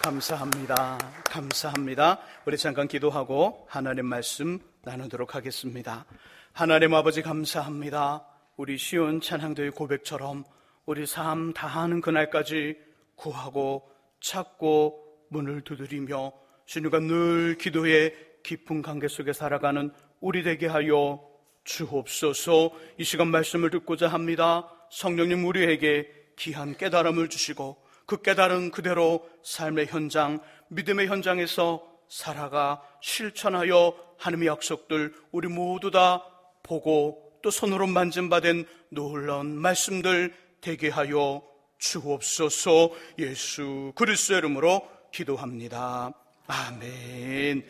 감사합니다. 감사합니다. 우리 잠깐 기도하고 하나님 말씀 나누도록 하겠습니다. 하나님 아버지 감사합니다. 우리 시온 찬양도의 고백처럼 우리 삶 다하는 그날까지 구하고 찾고 문을 두드리며 주님과 늘 기도의 깊은 관계 속에 살아가는 우리 되게 하여 주옵소서. 이 시간 말씀을 듣고자 합니다. 성령님 우리에게 귀한 깨달음을 주시고 그 깨달음 그대로 삶의 현장, 믿음의 현장에서 살아가 실천하여 하나님의 약속들 우리 모두 다 보고 또 손으로 만진받은 놀라운 말씀들 되게 하여 주옵소서. 예수 그리스도의 이름으로 기도합니다. 아멘.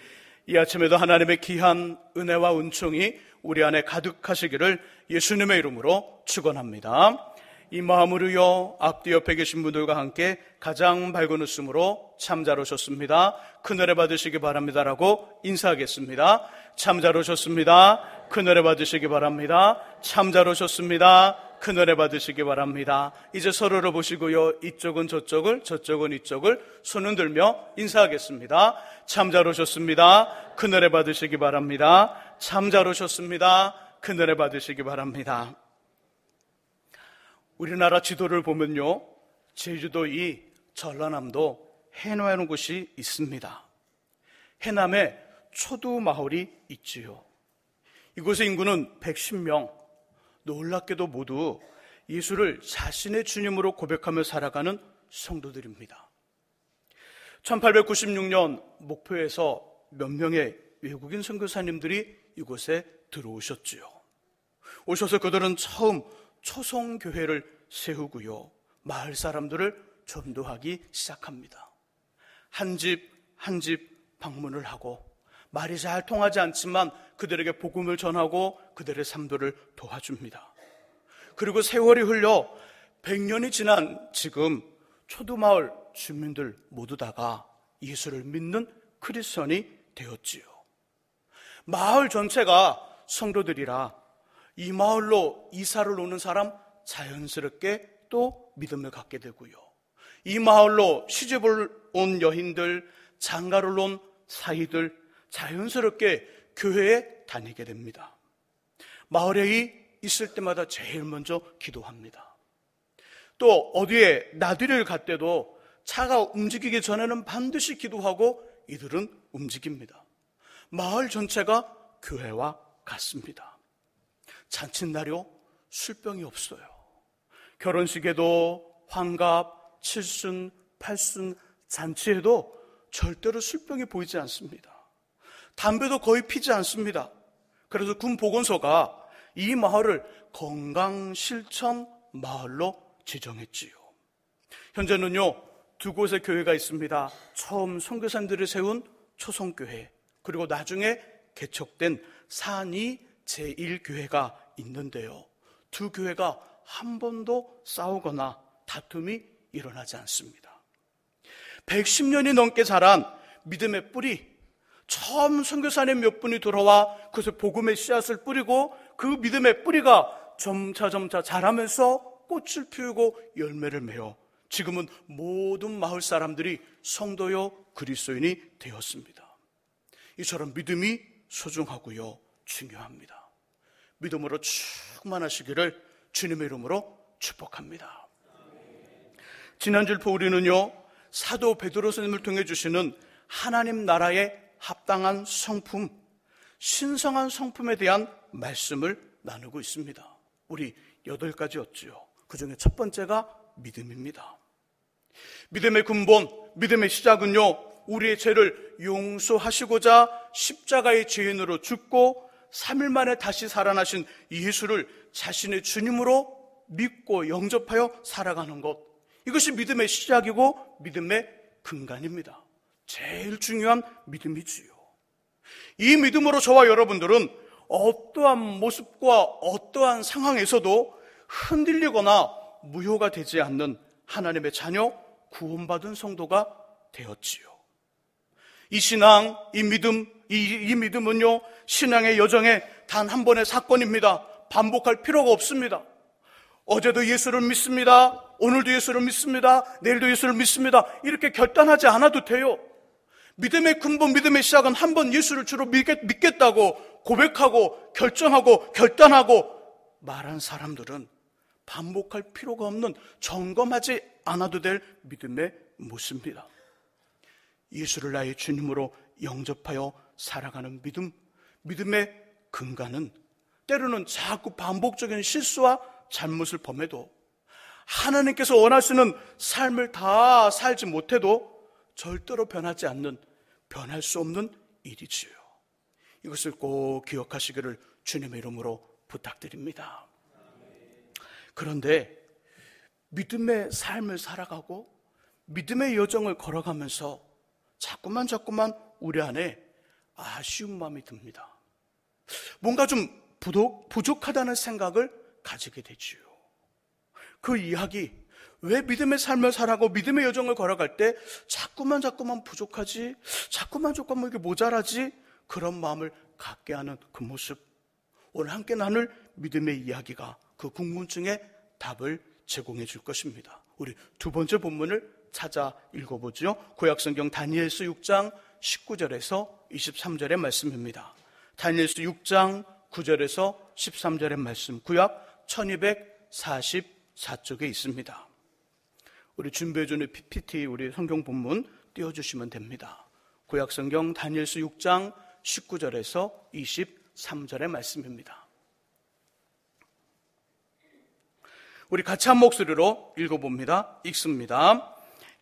이 아침에도 하나님의 귀한 은혜와 은총이 우리 안에 가득하시기를 예수님의 이름으로 축원합니다. 이 마음으로요, 앞뒤 옆에 계신 분들과 함께 가장 밝은 웃음으로 참 잘 오셨습니다, 큰 은혜 받으시기 바랍니다라고 인사하겠습니다. 참 잘 오셨습니다, 큰 은혜 받으시기 바랍니다. 참 잘 오셨습니다, 큰 은혜 받으시기 바랍니다. 이제 서로를 보시고요, 이쪽은 저쪽을, 저쪽은 이쪽을 손 흔들며 인사하겠습니다. 참 잘 오셨습니다, 큰 은혜 받으시기 바랍니다. 참 잘 오셨습니다, 큰 은혜 받으시기 바랍니다. 우리나라 지도를 보면요, 제주도 이 전라남도 해노라는 곳이 있습니다. 해남에 초두 마을이 있지요. 이곳의 인구는 110명. 놀랍게도 모두 예수를 자신의 주님으로 고백하며 살아가는 성도들입니다. 1896년 목포에서 몇 명의 외국인 선교사님들이 이곳에 들어오셨지요. 오셔서 그들은 처음 초성교회를 세우고요, 마을 사람들을 전도하기 시작합니다. 한 집 한 집 방문을 하고 말이 잘 통하지 않지만 그들에게 복음을 전하고 그들의 삶들을 도와줍니다. 그리고 세월이 흘려 100년이 지난 지금 초두마을 주민들 모두 다가 예수를 믿는 크리스천이 되었지요. 마을 전체가 성도들이라 이 마을로 이사를 오는 사람 자연스럽게 또 믿음을 갖게 되고요, 이 마을로 시집을 온 여인들, 장가를 온 사이들 자연스럽게 교회에 다니게 됩니다. 마을에 있을 때마다 제일 먼저 기도합니다. 또 어디에 나들이를 갈 때도 차가 움직이기 전에는 반드시 기도하고 이들은 움직입니다. 마을 전체가 교회와 같습니다. 잔칫날요, 술병이 없어요. 결혼식에도 환갑, 칠순, 팔순 잔치에도 절대로 술병이 보이지 않습니다. 담배도 거의 피지 않습니다. 그래서 군 보건소가 이 마을을 건강실천 마을로 지정했지요. 현재는요, 두 곳의 교회가 있습니다. 처음 선교사님들이 세운 초성교회, 그리고 나중에 개척된 산이 제1교회가 있는데요, 두 교회가 한 번도 싸우거나 다툼이 일어나지 않습니다. 110년이 넘게 자란 믿음의 뿌리, 처음 선교사님 몇 분이 돌아와 그래서 복음의 씨앗을 뿌리고 그 믿음의 뿌리가 점차 자라면서 꽃을 피우고 열매를 맺어 지금은 모든 마을 사람들이 성도요 그리스도인이 되었습니다. 이처럼 믿음이 소중하고요 중요합니다. 믿음으로 충만하시기를 주님의 이름으로 축복합니다. 지난주 우리는요, 사도 베드로 선생님을 통해 주시는 하나님 나라의 합당한 성품, 신성한 성품에 대한 말씀을 나누고 있습니다. 우리 8가지였지요. 그 중에 첫 번째가 믿음입니다. 믿음의 근본, 믿음의 시작은요, 우리의 죄를 용서하시고자 십자가의 죄인으로 죽고 3일 만에 다시 살아나신 예수를 자신의 주님으로 믿고 영접하여 살아가는 것, 이것이 믿음의 시작이고 믿음의 근간입니다. 제일 중요한 믿음이지요. 이 믿음으로 저와 여러분들은 어떠한 모습과 어떠한 상황에서도 흔들리거나 무효가 되지 않는 하나님의 자녀, 구원받은 성도가 되었지요. 이 신앙, 이 믿음은요, 신앙의 여정에 단 한 번의 사건입니다. 반복할 필요가 없습니다. 어제도 예수를 믿습니다. 오늘도 예수를 믿습니다. 내일도 예수를 믿습니다. 이렇게 결단하지 않아도 돼요. 믿음의 근본, 믿음의 시작은 한 번 예수를 주로 믿겠다고 고백하고 결정하고 결단하고 말한 사람들은 반복할 필요가 없는, 점검하지 않아도 될 믿음의 모습입니다. 예수를 나의 주님으로 영접하여 살아가는 믿음, 믿음의 근간은 때로는 자꾸 반복적인 실수와 잘못을 범해도, 하나님께서 원하시는 삶을 다 살지 못해도 절대로 변하지 않는, 변할 수 없는 일이지요. 이것을 꼭 기억하시기를 주님의 이름으로 부탁드립니다. 그런데 믿음의 삶을 살아가고 믿음의 여정을 걸어가면서 자꾸만 우리 안에 아쉬운 마음이 듭니다. 뭔가 좀 부족하다는 생각을 가지게 되지요. 그 이야기, 왜 믿음의 삶을 살아가고 믿음의 여정을 걸어갈 때 자꾸만 부족하지, 자꾸만 이렇게 모자라지, 그런 마음을 갖게 하는 그 모습, 오늘 함께 나눌 믿음의 이야기가 그 궁금증에 답을 제공해 줄 것입니다. 우리 두 번째 본문을 찾아 읽어보죠. 구약성경 다니엘서 6장 19절에서 23절의 말씀입니다. 다니엘서 6장 9절에서 13절의 말씀, 구약 1244쪽에 있습니다. 우리 준비해주는 PPT, 우리 성경 본문 띄워주시면 됩니다. 구약성경 다니엘서 6장 19절에서 23절의 말씀입니다. 우리 같이 한 목소리로 읽어봅니다. 읽습니다.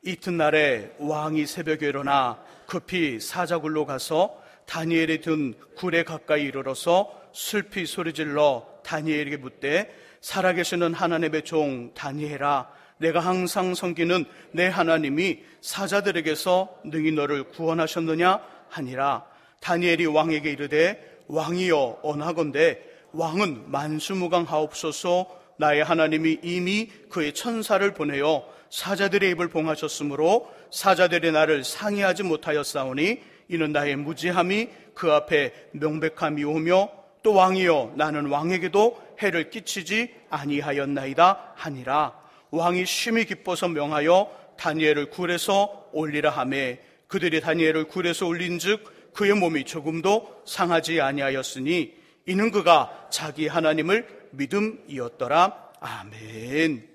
이튿날에 왕이 새벽에 일어나 급히 사자굴로 가서 다니엘이 든 굴에 가까이 이르러서 슬피 소리질러 다니엘에게 묻되, 살아계시는 하나님의 종 다니엘아, 내가 항상 섬기는 내 하나님이 사자들에게서 능히 너를 구원하셨느냐 하니라. 다니엘이 왕에게 이르되, 왕이여 언하건대 왕은 만수무강하옵소서. 나의 하나님이 이미 그의 천사를 보내어 사자들의 입을 봉하셨으므로 사자들이 나를 상의하지 못하였사오니 이는 나의 무지함이 그 앞에 명백함이 오며, 또 왕이여 나는 왕에게도 해를 끼치지 아니하였나이다 하니라. 왕이 심히 기뻐서 명하여 다니엘을 굴에서 올리라 하매, 그들이 다니엘을 굴에서 올린즉 그의 몸이 조금도 상하지 아니하였으니 이는 그가 자기 하나님을 믿음이었더라. 아멘.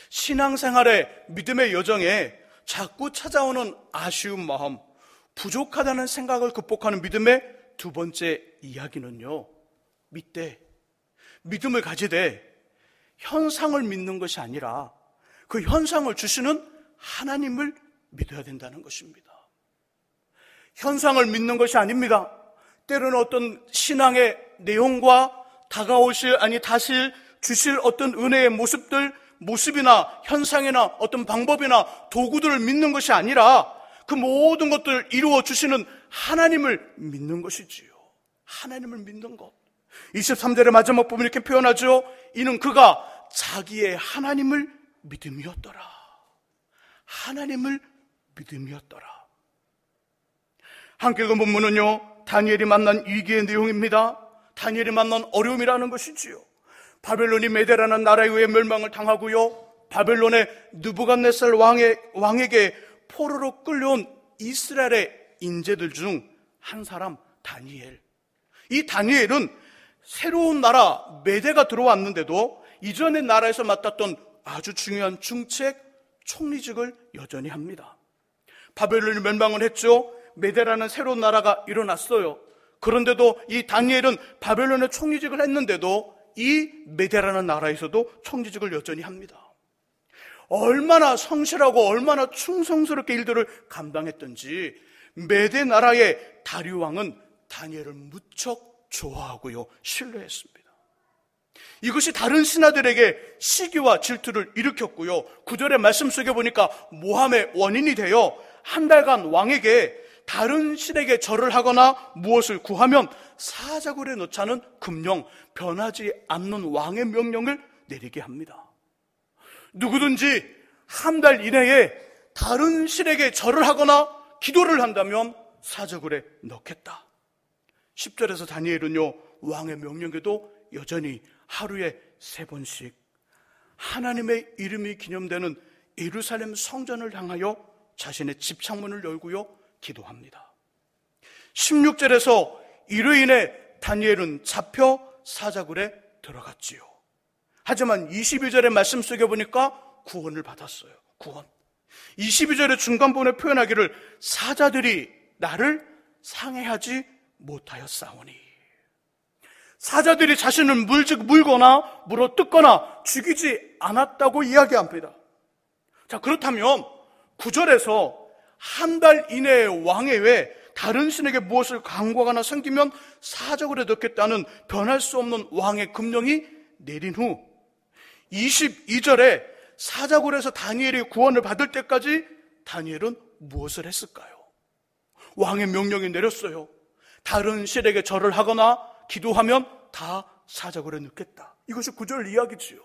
신앙생활의 믿음의 여정에 자꾸 찾아오는 아쉬운 마음, 부족하다는 생각을 극복하는 믿음의 두 번째 이야기는요, 믿음을 가지되 현상을 믿는 것이 아니라 그 현상을 주시는 하나님을 믿어야 된다는 것입니다. 현상을 믿는 것이 아닙니다. 때로는 어떤 신앙의 내용과 다실 주실 어떤 은혜의 모습이나 현상이나 어떤 방법이나 도구들을 믿는 것이 아니라 그 모든 것들을 이루어 주시는 하나님을 믿는 것이지요. 하나님을 믿는 것. 23절의 마지막 부분 이렇게 표현하죠. 이는 그가 자기의 하나님을 믿음이었더라. 하나님을 믿음이었더라. 함께 읽은 본문은요, 다니엘이 만난 위기의 내용입니다. 다니엘이 만난 어려움이라는 것이지요. 바벨론이 메대라는 나라에 의해 멸망을 당하고요, 바벨론의 느부갓네살 왕에게 포로로 끌려온 이스라엘의 인재들 중 한 사람 다니엘. 이 다니엘은 새로운 나라 메대가 들어왔는데도 이전의 나라에서 맡았던 아주 중요한 중책 총리직을 여전히 합니다. 바벨론이 멸망을 했죠. 메대라는 새로운 나라가 일어났어요. 그런데도 이 다니엘은 바벨론의 총리직을 했는데도 이 메대라는 나라에서도 총리직을 여전히 합니다. 얼마나 성실하고 얼마나 충성스럽게 일들을 감당했던지 메대 나라의 다리우 왕은 다니엘을 무척 좋아하고요, 신뢰했습니다. 이것이 다른 신하들에게 시기와 질투를 일으켰고요, 9절의 말씀 속에 보니까 모함의 원인이 되어 한 달간 왕에게 다른 신에게 절을 하거나 무엇을 구하면 사자굴에 넣자는 금령, 변하지 않는 왕의 명령을 내리게 합니다. 누구든지 한 달 이내에 다른 신에게 절을 하거나 기도를 한다면 사자굴에 넣겠다. 10절에서 다니엘은요, 왕의 명령에도 여전히 하루에 3번씩 하나님의 이름이 기념되는 예루살렘 성전을 향하여 자신의 집 창문을 열고요, 기도합니다. 16절에서 이로 인해 다니엘은 잡혀 사자굴에 들어갔지요. 하지만 22절의 말씀 속에 보니까 구원을 받았어요. 구원. 22절의 중간부분에 표현하기를 사자들이 나를 상해하지 못하였사오니, 사자들이 자신을 물거나 물어뜯거나 죽이지 않았다고 이야기합니다. 자, 그렇다면 9절에서 한 달 이내에 왕의 외 다른 신에게 무엇을 강구하거나 섬기면 사자굴에 넣겠다는 변할 수 없는 왕의 금령이 내린 후 22절에 사자굴에서 다니엘이 구원을 받을 때까지 다니엘은 무엇을 했을까요? 왕의 명령이 내렸어요. 다른 신에게 절을 하거나 기도하면 다 사자굴에 넣겠다. 이것이 9절 이야기지요.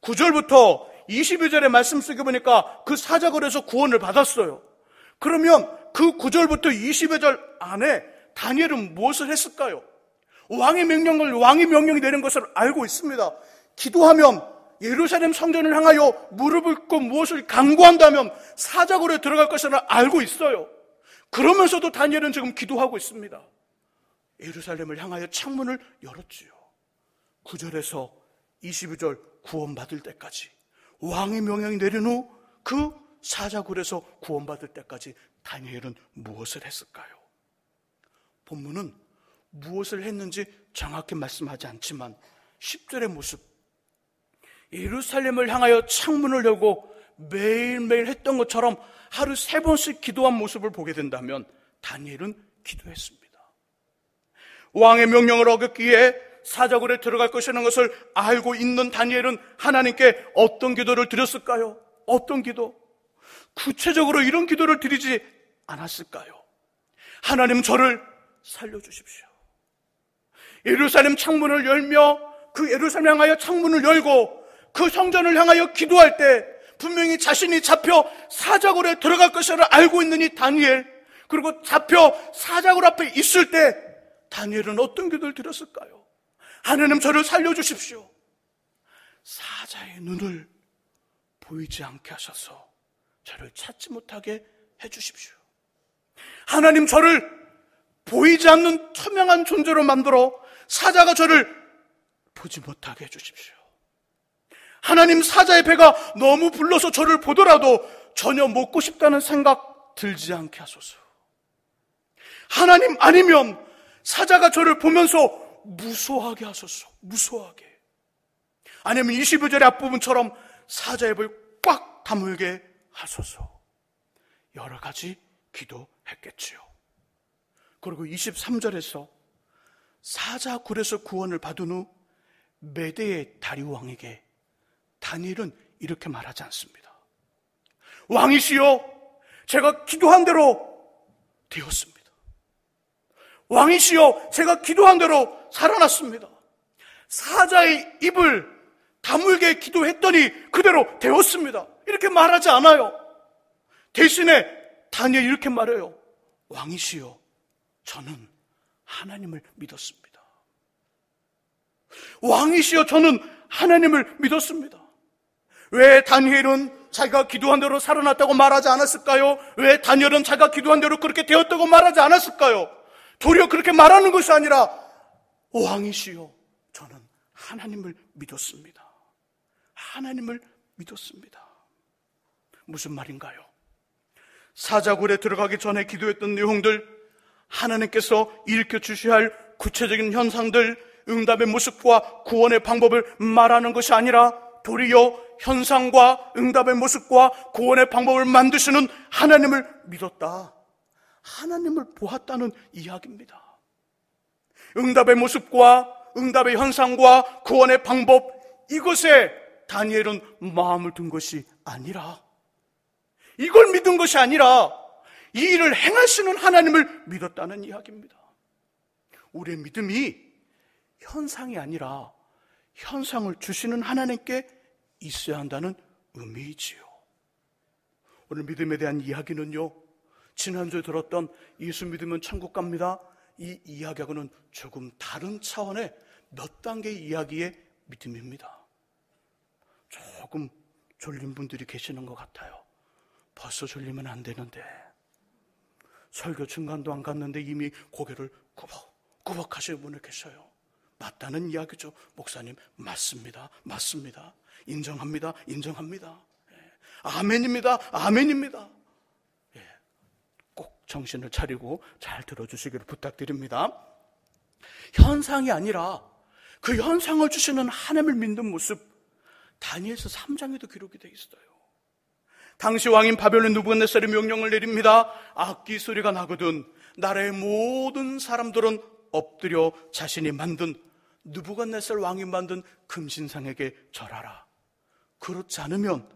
9절부터 22절의 말씀 속에 보니까 그 사자굴에서 구원을 받았어요. 그러면 그 9절부터 22절 안에 다니엘은 무엇을 했을까요? 왕이 명령이 내린 것을 알고 있습니다. 기도하면 예루살렘 성전을 향하여 무릎을 꿇고 무엇을 간구한다면 사자굴에 들어갈 것을 알고 있어요. 그러면서도 다니엘은 지금 기도하고 있습니다. 예루살렘을 향하여 창문을 열었지요. 9절에서 22절 구원받을 때까지, 왕의 명령이 내린 후 그 사자굴에서 구원받을 때까지 다니엘은 무엇을 했을까요? 본문은 무엇을 했는지 정확히 말씀하지 않지만 10절의 모습, 예루살렘을 향하여 창문을 열고 매일매일 했던 것처럼 하루 3번씩 기도한 모습을 보게 된다면 다니엘은 기도했습니다. 왕의 명령을 어겼기에 사자굴에 들어갈 것이라는 것을 알고 있는 다니엘은 하나님께 어떤 기도를 드렸을까요? 어떤 기도? 구체적으로 이런 기도를 드리지 않았을까요? 하나님, 저를 살려주십시오. 예루살렘 창문을 열며 그 예루살렘 향하여 창문을 열고 그 성전을 향하여 기도할 때 분명히 자신이 잡혀 사자굴에 들어갈 것을 알고 있는 이 다니엘, 그리고 잡혀 사자굴 앞에 있을 때 다니엘은 어떤 기도를 드렸을까요? 하나님, 저를 살려주십시오. 사자의 눈을 보이지 않게 하셔서 저를 찾지 못하게 해주십시오. 하나님, 저를 보이지 않는 투명한 존재로 만들어 사자가 저를 보지 못하게 해주십시오. 하나님, 사자의 배가 너무 불러서 저를 보더라도 전혀 먹고 싶다는 생각 들지 않게 하소서. 하나님, 아니면 사자가 저를 보면서 무서워하게 하소서. 무서워하게. 아니면 22절의 앞부분처럼 사자의 배를 꽉 다물게 하소서. 여러 가지 기도했겠지요. 그리고 23절에서 사자굴에서 구원을 받은 후 메대의 다리우 왕에게 다니엘은 이렇게 말하지 않습니다. 왕이시여, 제가 기도한 대로 되었습니다. 왕이시여, 제가 기도한 대로 살아났습니다. 사자의 입을 다물게 기도했더니 그대로 되었습니다. 이렇게 말하지 않아요. 대신에 다니엘이 이렇게 말해요. 왕이시여, 저는 하나님을 믿었습니다. 왕이시여, 저는 하나님을 믿었습니다. 왜 다니엘은 자기가 기도한 대로 살아났다고 말하지 않았을까요? 왜 다니엘은 자기가 기도한 대로 그렇게 되었다고 말하지 않았을까요? 도리어 그렇게 말하는 것이 아니라 왕이시여, 저는 하나님을 믿었습니다. 하나님을 믿었습니다. 무슨 말인가요? 사자굴에 들어가기 전에 기도했던 내용들, 하나님께서 일으켜 주셔야 할 구체적인 현상들, 응답의 모습과 구원의 방법을 말하는 것이 아니라 도리어 현상과 응답의 모습과 구원의 방법을 만드시는 하나님을 믿었다, 하나님을 보았다는 이야기입니다. 응답의 모습과 응답의 현상과 구원의 방법, 이것에 다니엘은 마음을 둔 것이 아니라, 이걸 믿은 것이 아니라 이 일을 행하시는 하나님을 믿었다는 이야기입니다. 우리의 믿음이 현상이 아니라 현상을 주시는 하나님께 있어야 한다는 의미이지요. 오늘 믿음에 대한 이야기는요, 지난주에 들었던 예수 믿으면 천국 갑니다, 이 이야기하고는 조금 다른 차원의 몇 단계의 이야기의 믿음입니다. 조금 졸린 분들이 계시는 것 같아요. 벌써 졸리면 안 되는데, 설교 중간도 안 갔는데 이미 고개를 꾸벅꾸벅 하시는 분이 계셔요. 맞다는 이야기죠. 목사님, 맞습니다. 맞습니다. 인정합니다. 인정합니다. 아멘입니다. 아멘입니다. 꼭 정신을 차리고 잘 들어주시기를 부탁드립니다. 현상이 아니라 그 현상을 주시는 하나님을 믿는 모습, 다니엘서 3장에도 기록이 되어 있어요. 당시 왕인 바벨론 느부갓네살이 명령을 내립니다. 악기 소리가 나거든 나라의 모든 사람들은 엎드려 자신이 만든, 느부갓네살 왕이 만든 금신상에게 절하라. 그렇지 않으면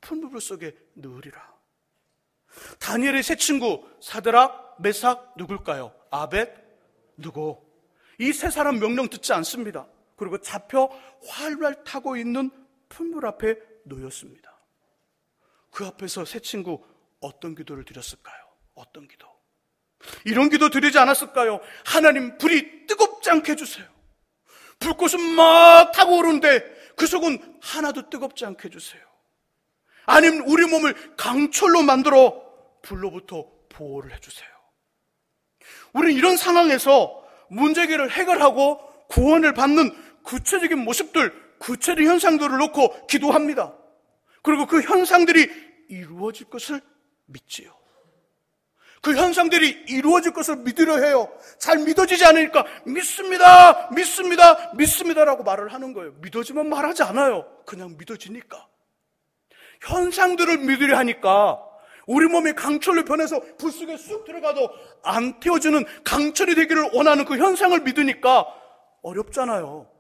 풀무불 속에 넣으리라. 다니엘의 세 친구 사드락, 메삭, 누굴까요? 아벳느고. 이 세 사람 명령 듣지 않습니다. 그리고 잡혀 활활 타고 있는 풀물 앞에 놓였습니다. 그 앞에서 세 친구 어떤 기도를 드렸을까요? 어떤 기도? 이런 기도 드리지 않았을까요? 하나님, 불이 뜨겁지 않게 해주세요. 불꽃은 막 타고 오르는데 그 속은 하나도 뜨겁지 않게 해주세요. 아니면 우리 몸을 강철로 만들어 불로부터 보호를 해주세요. 우리는 이런 상황에서 문제를 해결하고 구원을 받는 구체적인 모습들, 구체적인 현상들을 놓고 기도합니다. 그리고 그 현상들이 이루어질 것을 믿지요. 그 현상들이 이루어질 것을 믿으려 해요. 잘 믿어지지 않으니까 믿습니다, 믿습니다, 믿습니다라고 말을 하는 거예요. 믿어지면 말하지 않아요. 그냥 믿어지니까. 현상들을 믿으려 하니까 우리 몸이 강철로 변해서 불 속에 쑥 들어가도 안 태워주는 강철이 되기를 원하는 그 현상을 믿으니까 어렵잖아요.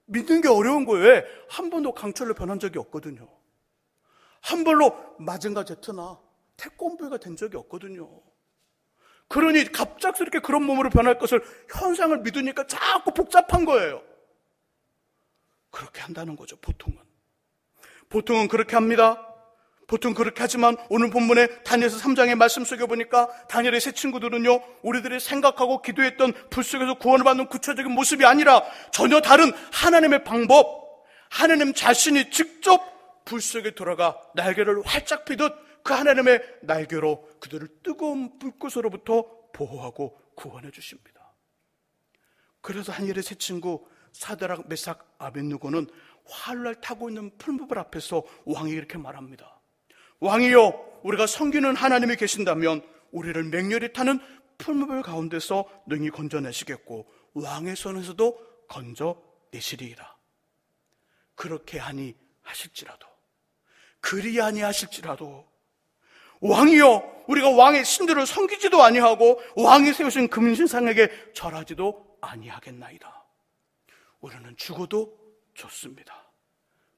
믿는 게 어려운 거예요. 왜? 한 번도 강철로 변한 적이 없거든요. 한 번로 마징가 제트나 태권브이가 된 적이 없거든요. 그러니 갑작스럽게 그런 몸으로 변할 것을 현상을 믿으니까 자꾸 복잡한 거예요. 그렇게 한다는 거죠. 보통은 그렇게 합니다. 보통 그렇게 하지만 오늘 본문의 다니엘서 3장의 말씀 속에 보니까 다니엘의 세 친구들은요, 우리들이 생각하고 기도했던 불 속에서 구원을 받는 구체적인 모습이 아니라 전혀 다른 하나님의 방법, 하나님 자신이 직접 불 속에 들어가 날개를 활짝 피듯 그 하나님의 날개로 그들을 뜨거운 불꽃으로부터 보호하고 구원해 주십니다. 그래서 다니엘의 세 친구 사드락, 메삭, 아벳느고는 활을 타고 있는 풀무불 앞에서 왕이 이렇게 말합니다. 왕이여, 우리가 섬기는 하나님이 계신다면 우리를 맹렬히 타는 풀무불 가운데서 능히 건져내시겠고 왕의 손에서도 건져내시리이다. 그렇게 하니 하실지라도, 그리 아니 하실지라도, 왕이여, 우리가 왕의 신들을 섬기지도 아니하고 왕이 세우신 금신상에게 절하지도 아니하겠나이다. 우리는 죽어도 좋습니다.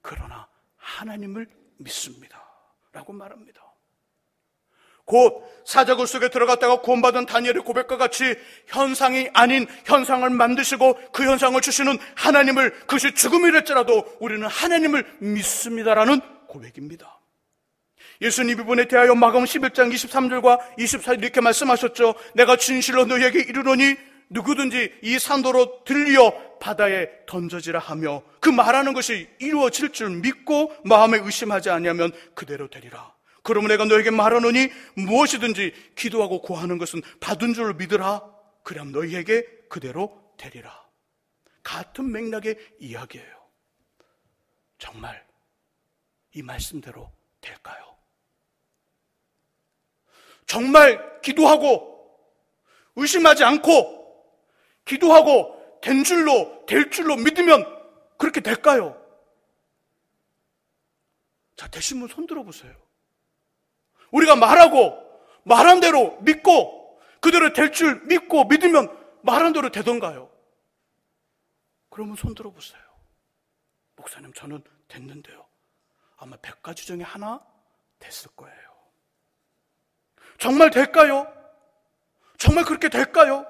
그러나 하나님을 믿습니다 라고 말합니다. 곧 사자굴 속에 들어갔다가 구원받은 다니엘의 고백과 같이 현상이 아닌 현상을 만드시고 그 현상을 주시는 하나님을, 그것이 죽음이랄지라도 우리는 하나님을 믿습니다라는 고백입니다. 예수님이 이번에 대하여 마가복음 11장 23절과 24절 이렇게 말씀하셨죠. 내가 진실로 너희에게 이르노니 누구든지 이 산도로 들려 바다에 던져지라 하며, 그 말하는 것이 이루어질 줄 믿고 마음에 의심하지 아니하면 그대로 되리라. 그러면 내가 너에게 말하노니 무엇이든지 기도하고 구하는 것은 받은 줄 믿으라. 그럼 너희에게 그대로 되리라. 같은 맥락의 이야기예요. 정말 이 말씀대로 될까요? 정말 기도하고 의심하지 않고 기도하고 될 줄로 믿으면 그렇게 될까요? 자, 되신 분 손 들어보세요. 우리가 말한 대로 믿고 그대로 될 줄 믿고 믿으면 말한 대로 되던가요? 그러면 손 들어보세요. 목사님, 저는 됐는데요. 아마 100가지 중에 하나 됐을 거예요. 정말 될까요? 정말 그렇게 될까요?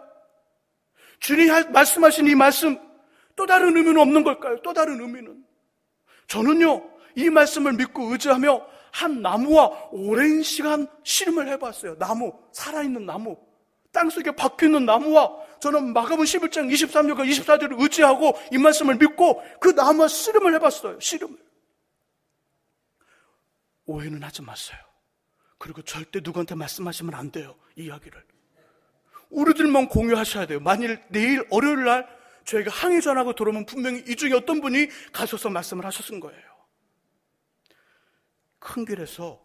주님이 말씀하신 이 말씀, 또 다른 의미는 없는 걸까요? 또 다른 의미는? 저는요, 이 말씀을 믿고 의지하며 한 나무와 오랜 시간 씨름을 해봤어요. 나무, 살아있는 나무, 땅속에 박혀있는 나무와 저는 마가복음 11장 23절과 24절을 의지하고 이 말씀을 믿고 그 나무와 씨름을 해봤어요. 씨름을. 오해는 하지 마세요. 그리고 절대 누구한테 말씀하시면 안 돼요. 이야기를. 우리들만 공유하셔야 돼요. 만일 내일 월요일 날 저희가 항의 전하고 들어오면 분명히 이 중에 어떤 분이 가셔서 말씀을 하셨은 거예요. 큰 길에서,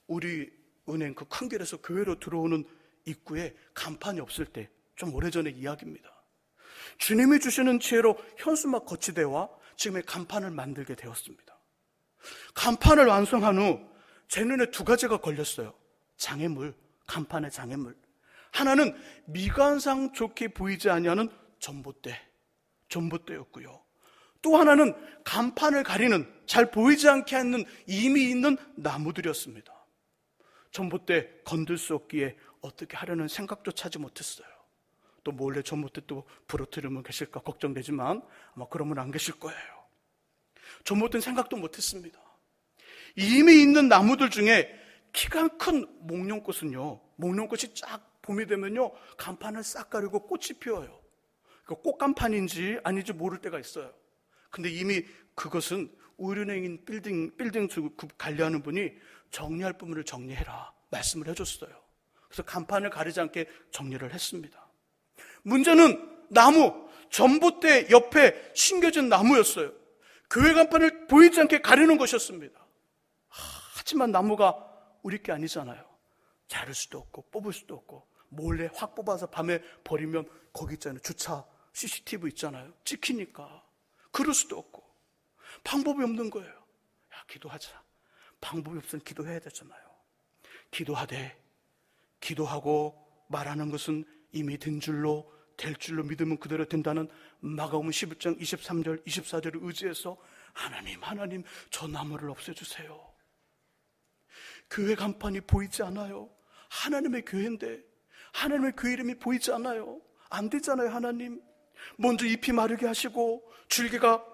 우리 은행 그 큰 길에서 교회로 들어오는 입구에 간판이 없을 때, 좀 오래전의 이야기입니다. 주님이 주시는 지혜로 현수막 거치대와 지금의 간판을 만들게 되었습니다. 간판을 완성한 후 제 눈에 두 가지가 걸렸어요. 장애물, 간판의 장애물. 하나는 미관상 좋게 보이지 아니하는 전봇대였고요. 또 하나는 간판을 가리는, 잘 보이지 않게 하는 이미 있는 나무들이었습니다. 전봇대 건들 수 없기에 어떻게 하려는 생각조차 하지 못했어요. 또 몰래 전봇대 또 부러뜨리면 계실까 걱정되지만 아마 그러면 안 계실 거예요. 전봇대는 생각도 못했습니다. 이미 있는 나무들 중에 키가 큰 목련꽃은요, 목련꽃이 쫙 봄이 되면요 간판을 싹 가리고 꽃이 피어요. 꽃간판인지 아닌지 모를 때가 있어요. 근데 이미 그것은 우리은행인 빌딩 관리하는 분이 정리할 부분을 정리해라 말씀을 해줬어요. 그래서 간판을 가리지 않게 정리를 했습니다. 문제는 나무, 전봇대 옆에 심겨진 나무였어요. 교회 간판을 보이지 않게 가리는 것이었습니다. 하지만 나무가 우리 게 아니잖아요. 자를 수도 없고 뽑을 수도 없고, 몰래 확 뽑아서 밤에 버리면 거기 있잖아요. 주차 CCTV 있잖아요. 찍히니까. 그럴 수도 없고 방법이 없는 거예요. 야, 기도하자. 방법이 없으면 기도해야 되잖아요. 기도하고 말하는 것은 이미 될 줄로 믿으면 그대로 된다는 마가복음 11장 23절 24절을 의지해서 하나님 저 나무를 없애주세요. 교회 간판이 보이지 않아요. 하나님의 교회인데 하나님의 교회 이름이 보이지 않아요. 안 되잖아요. 하나님 먼저 잎이 마르게 하시고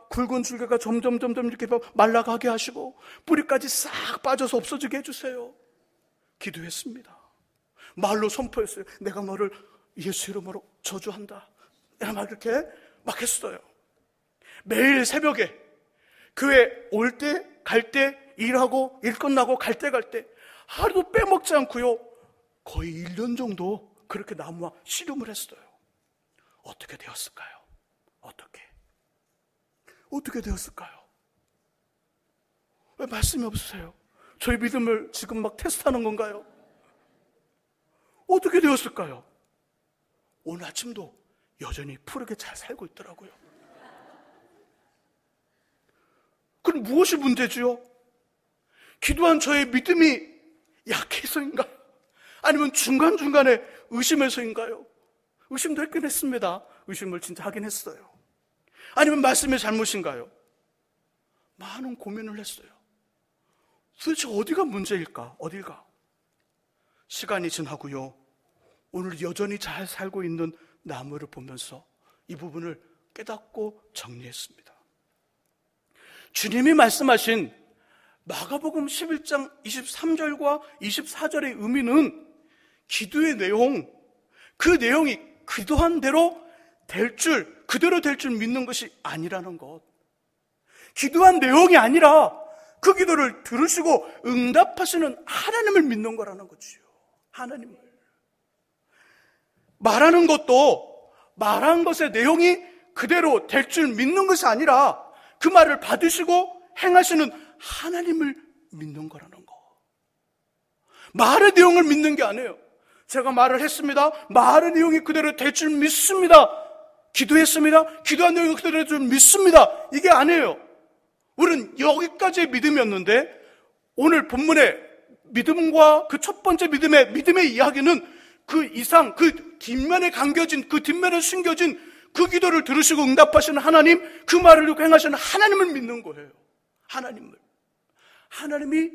굵은 줄기가 점점 이렇게 말라가게 하시고 뿌리까지 싹 빠져서 없어지게 해주세요. 기도했습니다. 말로 선포했어요. 내가 너를 예수 이름으로 저주한다. 막 이렇게 막 했어요. 매일 새벽에 교회 올 때, 갈 때, 일하고 일 끝나고 갈 때 하루도 빼먹지 않고요. 거의 1년 정도 그렇게 나무와 씨름을 했어요. 어떻게 되었을까요? 어떻게 되었을까요? 왜 말씀이 없으세요? 저희 믿음을 지금 막 테스트하는 건가요? 어떻게 되었을까요? 오늘 아침도 여전히 푸르게 잘 살고 있더라고요. 그럼 무엇이 문제지요? 기도한 저의 믿음이 약해서인가요? 아니면 중간중간에 의심해서인가요? 의심도 했긴 했습니다. 의심을 진짜 하긴 했어요. 아니면 말씀의 잘못인가요? 많은 고민을 했어요. 도대체 어디가 문제일까? 어딜까? 시간이 지나고요. 오늘 여전히 잘 살고 있는 나무를 보면서 이 부분을 깨닫고 정리했습니다. 주님이 말씀하신 마가복음 11장 23절과 24절의 의미는 기도의 내용, 그 내용이 기도한 대로 그대로 될 줄 믿는 것이 아니라는 것. 기도한 내용이 아니라 그 기도를 들으시고 응답하시는 하나님을 믿는 거라는 거지요. 하나님을. 말하는 것도 말한 것의 내용이 그대로 될 줄 믿는 것이 아니라 그 말을 받으시고 행하시는 하나님을 믿는 거라는 거. 말의 내용을 믿는 게 아니에요. 제가 말을 했습니다. 말의 내용이 그대로 될 줄 믿습니다. 기도했습니다. 기도한 내용이 그대로 될 줄 믿습니다. 이게 아니에요. 우리는 여기까지의 믿음이었는데 오늘 본문의 믿음과 그 첫 번째 믿음의 이야기는 그 이상, 그 뒷면에 감겨진, 그 뒷면에 숨겨진 그 기도를 들으시고 응답하시는 하나님, 그 말을 듣고 행하시는 하나님을 믿는 거예요. 하나님이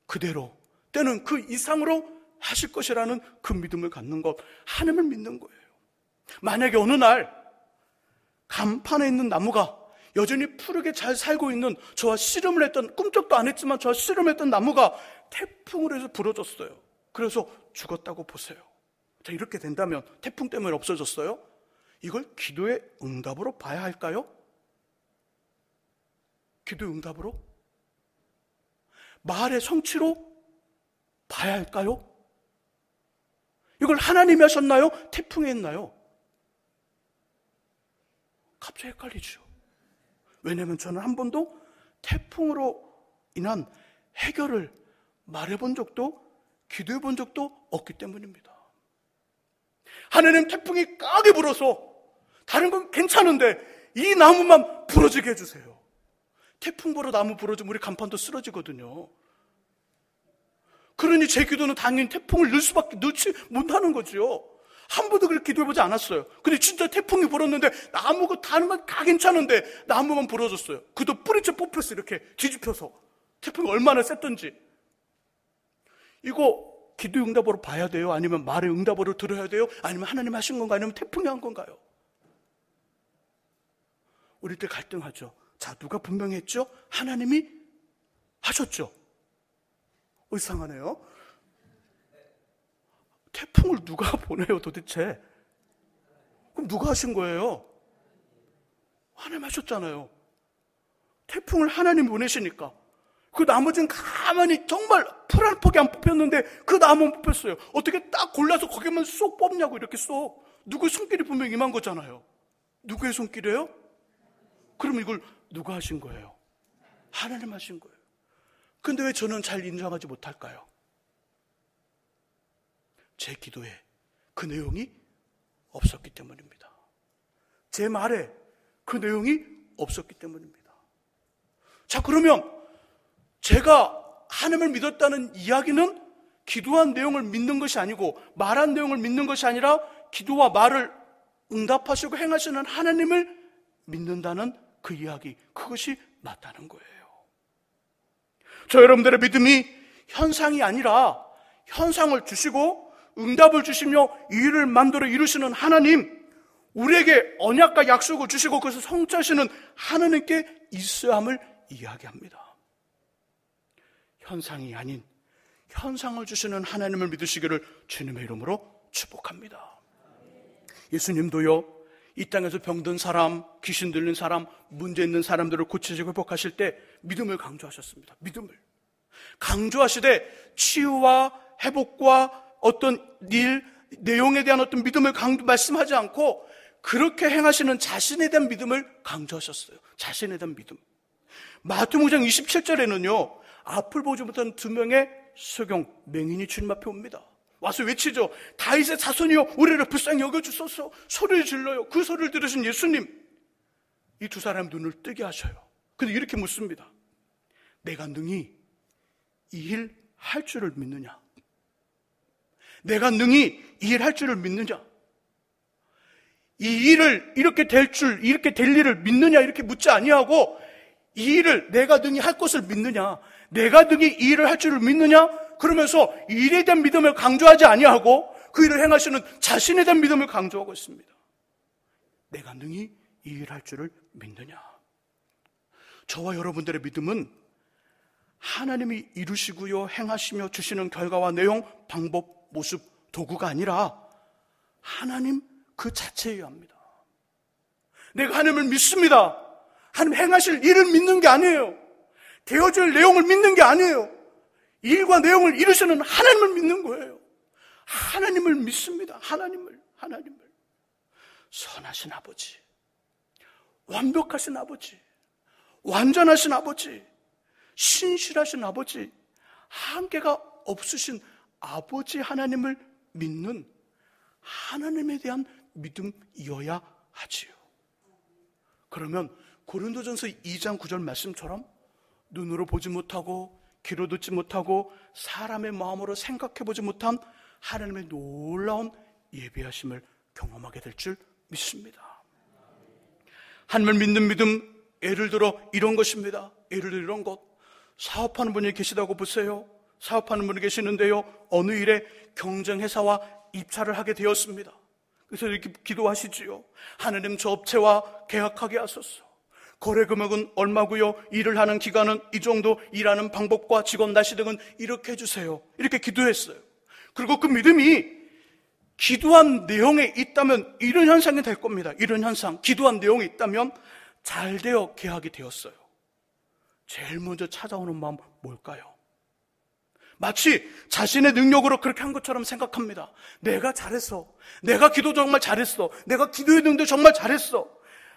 그대로 때는 그 이상으로 하실 것이라는 그 믿음을 갖는 것, 하나님을 믿는 거예요. 만약에 어느 날 간판에 있는 나무가 여전히 푸르게 잘 살고 있는 저와 씨름을 했던, 꿈쩍도 안 했지만 저와 씨름했던 나무가 태풍으로 해서 부러졌어요. 그래서 죽었다고 보세요. 자, 이렇게 된다면 태풍 때문에 없어졌어요? 이걸 기도의 응답으로 봐야 할까요? 기도의 응답으로? 말의 성취로 봐야 할까요? 이걸 하나님이 하셨나요? 태풍이 했나요? 갑자기 헷갈리죠. 왜냐하면 저는 한 번도 태풍으로 인한 해결을 말해본 적도 기도해 본 적도 없기 때문입니다. 하나님 태풍이 강하게 불어서 다른 건 괜찮은데 이 나무만 부러지게 해주세요. 태풍 불어 나무 부러지면 우리 간판도 쓰러지거든요. 그러니 제 기도는 당연히 태풍을 넣지 못하는 거죠. 한 번도 그렇게 기도해보지 않았어요. 근데 진짜 태풍이 불었는데 나무가 다른 건 다 괜찮은데 나무만 부러졌어요. 그도 뿌리째 뽑혔어요. 이렇게 뒤집혀서. 태풍이 얼마나 셌던지. 이거 기도 응답으로 봐야 돼요? 아니면 말의 응답으로 들어야 돼요? 아니면 하나님 하신 건가요? 아니면 태풍이 한 건가요? 우리 때 갈등하죠. 자, 누가 분명히 했죠? 하나님이 하셨죠. 이상하네요. 태풍을 누가 보내요 도대체? 그럼 누가 하신 거예요? 하나님 하셨잖아요. 태풍을 하나님 보내시니까 그 나머지는 가만히 정말 풀 한 폭이 안 뽑혔는데 그 나무는 뽑혔어요. 어떻게 딱 골라서 거기만 쏙 뽑냐고. 이렇게 쏙. 누구의 손길이 분명히 임한 거잖아요. 누구의 손길이에요? 그럼 이걸 누가 하신 거예요? 하나님 하신 거예요. 근데 왜 저는 잘 인정하지 못할까요? 제 기도에 그 내용이 없었기 때문입니다. 제 말에 그 내용이 없었기 때문입니다. 자, 그러면 제가 하나님을 믿었다는 이야기는 기도한 내용을 믿는 것이 아니고 말한 내용을 믿는 것이 아니라 기도와 말을 응답하시고 행하시는 하나님을 믿는다는 그 이야기, 그것이 맞다는 거예요. 저 여러분들의 믿음이 현상이 아니라 현상을 주시고 응답을 주시며 이 일을 만들어 이루시는 하나님, 우리에게 언약과 약속을 주시고 그것을 성취하시는 하나님께 있어야 함을 이야기합니다. 현상이 아닌 현상을 주시는 하나님을 믿으시기를 주님의 이름으로 축복합니다. 예수님도요, 이 땅에서 병든 사람, 귀신 들린 사람, 문제 있는 사람들을 고치시고 회복하실 때 믿음을 강조하셨습니다. 믿음을 강조하시되 치유와 회복과 어떤 일, 내용에 대한 어떤 믿음을 말씀하지 않고 그렇게 행하시는 자신에 대한 믿음을 강조하셨어요. 자신에 대한 믿음. 마태복음 5장 27절에는요 앞을 보지 못한 두 명의 소경 맹인이 주님 앞에 옵니다. 와서 외치죠. 다윗의 자손이여 우리를 불쌍히 여겨주소서. 소리를 질러요. 그 소리를 들으신 예수님, 이 두 사람 눈을 뜨게 하셔요. 근데 이렇게 묻습니다. 내가 능히 이 일 할 줄을 믿느냐? 내가 능히 이 일 할 줄을 믿느냐? 이 일을 이렇게 될 일을 믿느냐? 이렇게 묻지 아니하고 이 일을 내가 능히 할 것을 믿느냐? 내가 능히 이 일을 할 줄을 믿느냐? 그러면서 이 일에 대한 믿음을 강조하지 아니하고 그 일을 행하시는 자신에 대한 믿음을 강조하고 있습니다. 내가 능히 이 일을 할 줄을 믿느냐? 저와 여러분들의 믿음은 하나님이 이루시고요 행하시며 주시는 결과와 내용, 방법, 모습, 도구가 아니라 하나님 그 자체여야 합니다. 내가 하나님을 믿습니다. 하나님 행하실 일을 믿는 게 아니에요. 되어질 내용을 믿는 게 아니에요. 일과 내용을 이루시는 하나님을 믿는 거예요. 하나님을 믿습니다. 하나님을. 선하신 아버지, 완벽하신 아버지, 완전하신 아버지, 신실하신 아버지, 한계가 없으신 아버지 하나님을 믿는 하나님에 대한 믿음이어야 하지요. 그러면 고린도전서 2장 9절 말씀처럼 눈으로 보지 못하고 귀로 듣지 못하고 사람의 마음으로 생각해보지 못한 하나님의 놀라운 예비하심을 경험하게 될 줄 믿습니다. 하나님을 믿는 믿음, 예를 들어 이런 것입니다. 예를 들어 이런 것. 사업하는 분이 계시다고 보세요. 사업하는 분이 계시는데요, 어느 일에 경쟁회사와 입찰을 하게 되었습니다. 그래서 이렇게 기도하시지요. 하나님, 저 업체와 계약하게 하소서. 거래 금액은 얼마고요? 일을 하는 기간은 이 정도, 일하는 방법과 직원 날씨 등은 이렇게 해주세요. 이렇게 기도했어요. 그리고 그 믿음이 기도한 내용에 있다면 이런 현상이 될 겁니다. 이런 현상, 기도한 내용이 있다면 잘 되어 계약이 되었어요. 제일 먼저 찾아오는 마음 뭘까요? 마치 자신의 능력으로 그렇게 한 것처럼 생각합니다. 내가 잘했어. 내가 기도 정말 잘했어. 내가 기도했는데 정말 잘했어.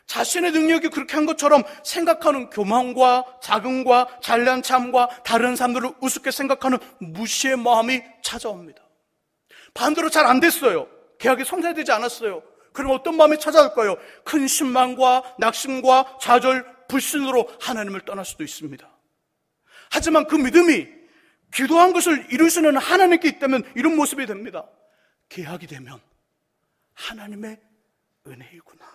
자신의 능력이 그렇게 한 것처럼 생각하는 교만과 자긍과 잘난 참과 다른 사람들을 우습게 생각하는 무시의 마음이 찾아옵니다. 반대로 잘 안 됐어요. 계약이 성사되지 않았어요. 그럼 어떤 마음이 찾아올까요? 큰 신망과 낙심과 좌절, 불신으로 하나님을 떠날 수도 있습니다. 하지만 그 믿음이 기도한 것을 이루시는 하나님께 있다면 이런 모습이 됩니다. 계약이 되면 하나님의 은혜이구나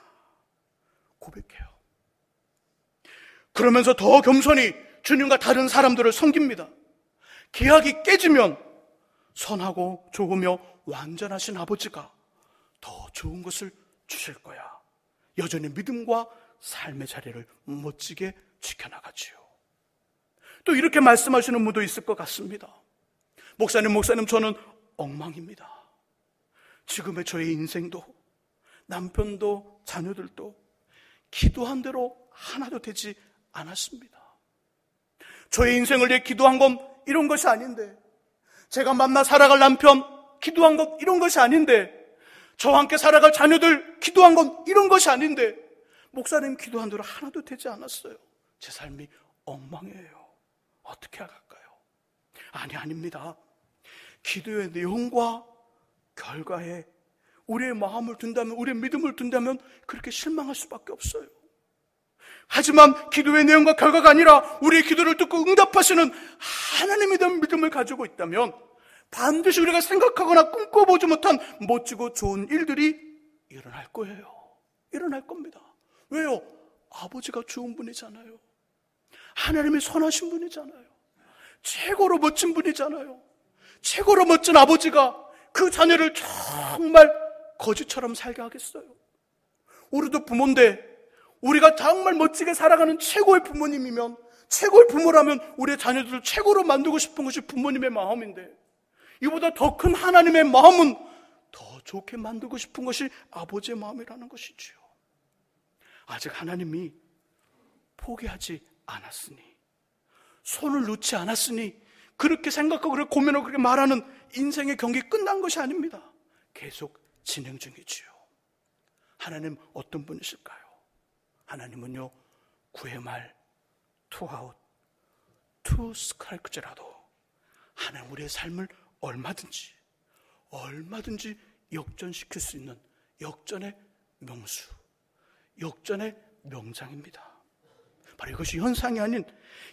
고백해요. 그러면서 더 겸손히 주님과 다른 사람들을 섬깁니다. 계약이 깨지면 선하고 좋으며 완전하신 아버지가 더 좋은 것을 주실 거야. 여전히 믿음과 삶의 자리를 멋지게 지켜나가지요. 또 이렇게 말씀하시는 분도 있을 것 같습니다. 목사님 저는 엉망입니다. 지금의 저의 인생도 남편도 자녀들도 기도한 대로 하나도 되지 않았습니다. 저의 인생을 위해 기도한 건 이런 것이 아닌데, 제가 만나 살아갈 남편 기도한 건 이런 것이 아닌데, 저와 함께 살아갈 자녀들 기도한 건 이런 것이 아닌데, 목사님 기도한 대로 하나도 되지 않았어요. 제 삶이 엉망이에요. 어떻게 할까요? 아닙니다. 기도의 내용과 결과에 우리의 마음을 둔다면, 우리의 믿음을 둔다면 그렇게 실망할 수밖에 없어요. 하지만 기도의 내용과 결과가 아니라 우리의 기도를 듣고 응답하시는 하나님에 대한 믿음을 가지고 있다면 반드시 우리가 생각하거나 꿈꿔보지 못한 멋지고 좋은 일들이 일어날 거예요. 일어날 겁니다. 왜요? 아버지가 좋은 분이잖아요. 하나님이 선하신 분이잖아요. 최고로 멋진 분이잖아요. 최고로 멋진 아버지가 그 자녀를 정말 거지처럼 살게 하겠어요. 우리도 부모인데 우리가 정말 멋지게 살아가는 최고의 부모님이면, 최고의 부모라면 우리의 자녀들을 최고로 만들고 싶은 것이 부모님의 마음인데, 이보다 더 큰 하나님의 마음은 더 좋게 만들고 싶은 것이 아버지의 마음이라는 것이지요. 아직 하나님이 포기하지 않았으니, 손을 놓지 않았으니 그렇게 생각하고 그렇게 고민하고 그렇게 말하는 인생의 경기 끝난 것이 아닙니다. 계속 진행 중이지요. 하나님 어떤 분이실까요? 하나님은요, 9회 말 투아웃, 투 스크라이크제라도 하나님 우리의 삶을 얼마든지 역전시킬 수 있는 역전의 명수, 역전의 명장입니다. 바로 이것이 현상이 아닌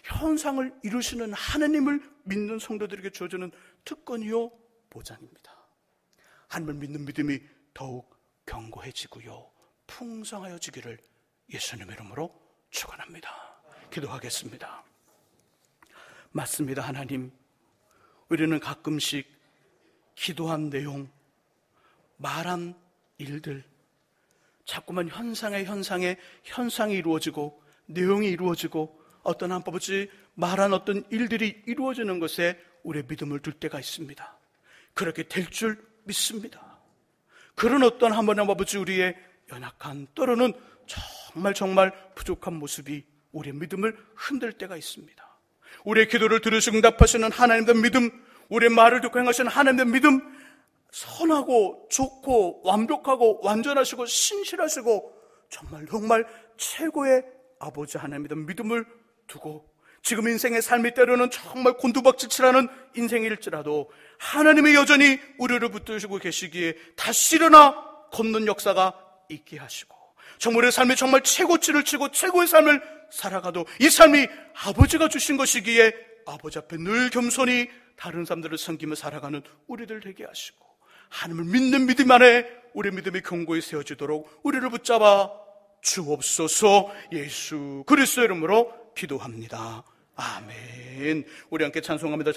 현상을 이루시는 하나님을 믿는 성도들에게 주어지는 특권이요 보장입니다. 하나님을 믿는 믿음이 더욱 견고해지고요 풍성하여지기를 예수님의 이름으로 축원합니다. 기도하겠습니다. 맞습니다. 하나님, 우리는 가끔씩 기도한 내용, 말한 일들, 자꾸만 현상이 이루어지고 내용이 이루어지고 어떤 한법없이 말한 어떤 일들이 이루어지는 것에 우리의 믿음을 둘 때가 있습니다. 그렇게 될 줄 믿습니다. 그런 어떤 하나님 아버지 우리의 연약한, 때로는 정말 부족한 모습이 우리의 믿음을 흔들 때가 있습니다. 우리의 기도를 들으시고 응답하시는 하나님의 믿음, 우리의 말을 듣고 행하시는 하나님의 믿음, 선하고 좋고 완벽하고 완전하시고 신실하시고 정말 최고의 아버지 하나님의 믿음을 두고 지금 인생의 삶이 때로는 정말 곤두박질치라는 인생일지라도 하나님이 여전히 우리를 붙드시고 계시기에 다시 일어나 걷는 역사가 있게 하시고 정말 우리의 삶이 정말 최고치를 치고 최고의 삶을 살아가도 이 삶이 아버지가 주신 것이기에 아버지 앞에 늘 겸손히 다른 사람들을 섬기며 살아가는 우리들 되게 하시고 하나님을 믿는 믿음 안에 우리의 믿음이 견고히 세워지도록 우리를 붙잡아 주옵소서. 예수 그리스도의 이름으로 기도합니다. 아멘. 우리 함께 찬송합니다.